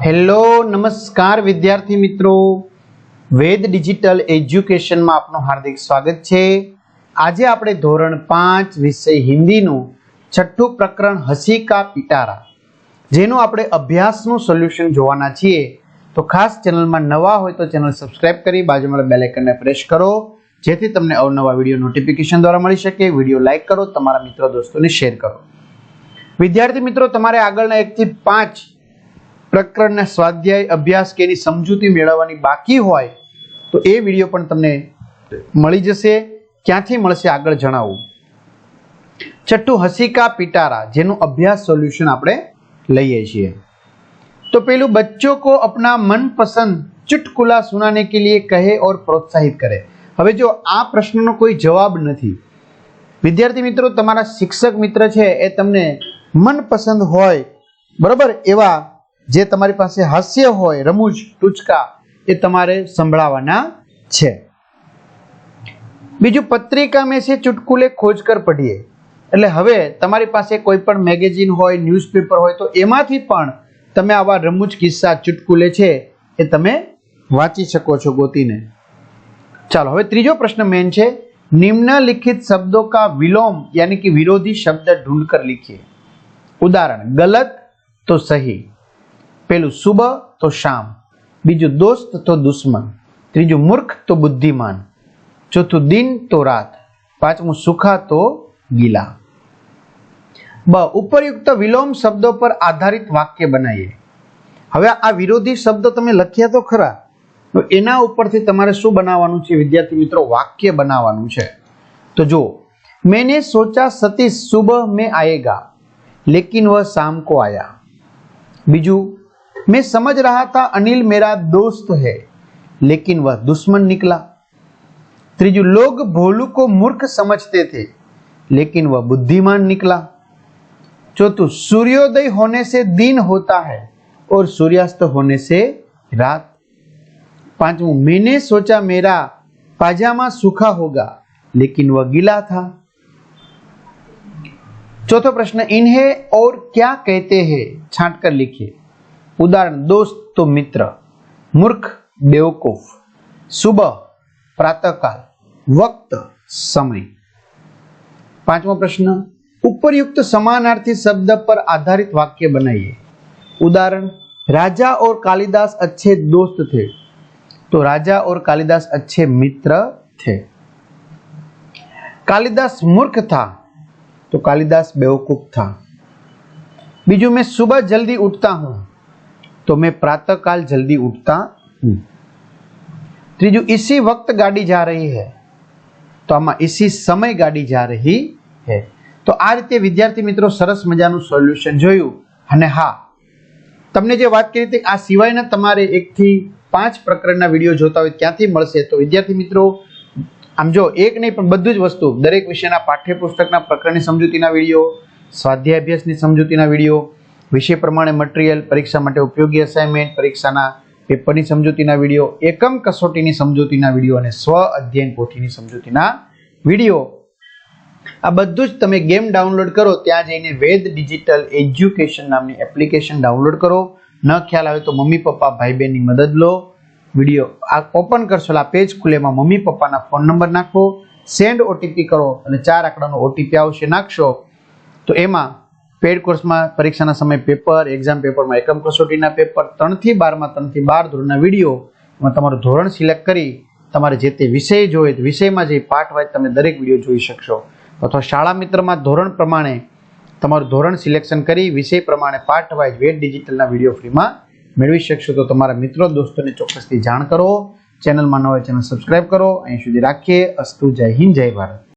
Hello નમસ્કાર વિદ્યાર્થી મિત્રો, વેદ ડિજિટલ એજ્યુકેશનમાં આપનું હાર્દિક સ્વાગત છે। આજે આપણે ધોરણ 5 વિષય હિન્દીનું છઠ્ઠું પ્રકરણ હસી કા પિટારા જેનું આપણે અભ્યાસનું સોલ્યુશન જોવાના છીએ। તો ખાસ ચેનલમાં નવા હોય તો ચેનલ સબસ્ક્રાઇબ કરી બાજુમાં બેલ આઇકનને પ્રેસ કરો જેથી તમને અવનવા વિડીયો નોટિફિકેશન દ્વારા મળી શકે। વિડીયો લાઈક કરો, તમારા મિત્રો દોસ્તોને શેર કરો। વિદ્યાર્થી મિત્રો, તમારે આગળના 1 થી 5 પ્રકરણના સ્વાધ્યાય અભ્યાસ કે એની સમજૂતી મેળવવાની બાકી હોય તો એ વિડીયો પણ તમને મળી જશે। ક્યાંથી મળશે આગળ જણાવું। છઠ્ઠું હસી કા પિટારા જેનું અભ્યાસ સોલ્યુશન આપણે લઈએ છીએ। તો પેલું, બચ્ચોं को अपना मनपसंद चुटकुला सुनाने के लिए कहे और प्रोत्साहित करे। હવે જો આ પ્રશ્નનો કોઈ જવાબ નથી વિદ્યાર્થી મિત્રો, તમારા શિક્ષક મિત્ર છે એ તમને મનપસંદ હોય બરોબર એવા જે તમારી પાસે હાસ્ય હોય, રમૂજ ટૂચકા એ તમારે સંભળાવવાના છે। બીજું, પત્રિકા में से चुटकुले खोज कर पढ़िए। એટલે હવે તમારી પાસે કોઈ પણ મેગેઝિન હોય, ન્યૂઝપેપર હોય તો એમાંથી પણ તમે આવા રમૂજ કિસ્સા ચુટકુલે છે એ તમે વાંચી શકો છો ગોતીને। ચાલો હવે ત્રીજો પ્રશ્ન મેન છે, निम्नलिखित शब्दों का विलोम यानी कि विरोधी शब्द ढूंढ कर लिखिए। उदाहरण, गलत तो सही, पहलू सुबह तो शाम, बीजू दोस्त तो दुश्मन, त्रीजू मूर्ख तो बुद्धिमान, चौथु दिन तो रात, पांचमू सूखा तो गीला। ब, उपरयुक्त विलोम शब्दों पर आधारित वाक्य बनाइए। હવે આ વિરોધી શબ્દ તમે લખ્યા તો ખરા, તો એના ઉપરથી તમારે શું બનાવવાનું છે વિદ્યાર્થી મિત્રો? વાક્ય બનાવવાનું છે। તો જો, मैंने सोचा सतीश सुबह में आएगा लेकिन वह शाम को आया। बीजू, मैं समझ रहा था अनिल मेरा दोस्त है लेकिन वह दुश्मन निकला। त्रीजू, लोग भोलू को मूर्ख समझते थे लेकिन वह बुद्धिमान निकला। चौथु, सूर्योदय होने से दिन होता है और सूर्यास्त होने से रात। पांचवू, मैंने सोचा मेरा पाजामा सूखा होगा लेकिन वह गीला था। चौथा प्रश्न, इन्हें और क्या कहते हैं छांट कर लिखिए। उदाहरण, दोस्त तो मित्र, मूर्ख बेवकूफ, सुबह प्रातःकाल, वक्त समय। पांचवा प्रश्न, उपरयुक्त समानार्थी शब्द पर आधारित वाक्य बनाइए। उदाहरण, राजा और कालिदास अच्छे दोस्त थे, तो राजा और कालिदास अच्छे मित्र थे। कालिदास मूर्ख था तो कालिदास बेवकूफ था। बीजू, मैं सुबह जल्दी उठता हूं तो मैं प्रातःकाल जल्दी उठता हूं। त्रीजू, इसी वक्त गाड़ी जा रही है तो आमा इसी समय गाड़ी जा रही है। तो आ रीते विद्यार्थी मित्रों सरस मजानुं सोल्यूशन जोयुं। अने हाँ, तमने जे वात करी आ सिवायना तमारे 1 થી 5 प्रकरणना विडियो जोता होय क्यांथी मळशे? तो विद्यार्थी मित्रों आम जो एक नहीं पण बधुं ज वस्तु दरेक विषयना पाठ्यपुस्तकना प्रकरणनी समजूतीना विडियो, स्वाध्याय अभ्यासनी समजूतीना विडियो, विषय प्रमाणे मटीरियल, परीक्षा माटे उपयोगी असाइनमेंट, परीक्षाना पेपरनी समजूतीना विडियो, एकम कसोटीनी समजूतीना विडियो अने स्व अध्ययन पोथीनी समजूतीना विडियो आ बधुं ज तमे गेम डाउनलॉड करो त्यां जईने वेद डिजिटल एज्युकेशन नामनी एप्लिकेशन डाउनलॉड करो। न ख्याल आवे तो मम्मी पप्पा भाई बहननी मदद लो। विडियो आ ओपन करशो, आ पेज खुले में मम्मी पप्पाना फोन नंबर नाखो, सेंड ओटीपी करो અને 4 આંકડાનો ઓટીપી આવશે નાખશો તો એમાં પેડ કોર્સમાં પરીક્ષાના સમય પેપર, એક્ઝામ પેપરમાં એકમ કસોટીના પેપર, 3 થી 12 માં 3 થી 12 ધોરણના વિડિયો એમાં તમારું ધોરણ સિલેક્ટ કરી તમારે જે તે વિષય જોઈએ વિષયમાં જે પાઠ વાઇઝ તમે દરેક વિડિયો જોઈ શકશો। અથવા શાળા મિત્રમાં ધોરણ પ્રમાણે તમારું ધોરણ સિલેક્શન કરી વિષય પ્રમાણે પાઠ વાઇઝ વેદ ડિજિટલના વિડિયો ફ્રીમાં મેળવી શકશો। તો તમારા મિત્રો દોસ્તોને ચોક્કસથી જાણ કરો। ચેનલમાં ન હોય ચેનલ સબસ્ક્રાઇબ કરો। અહીં સુધી રાખીએ। અસ્તુ, જય હિન્દ, જય ભારત।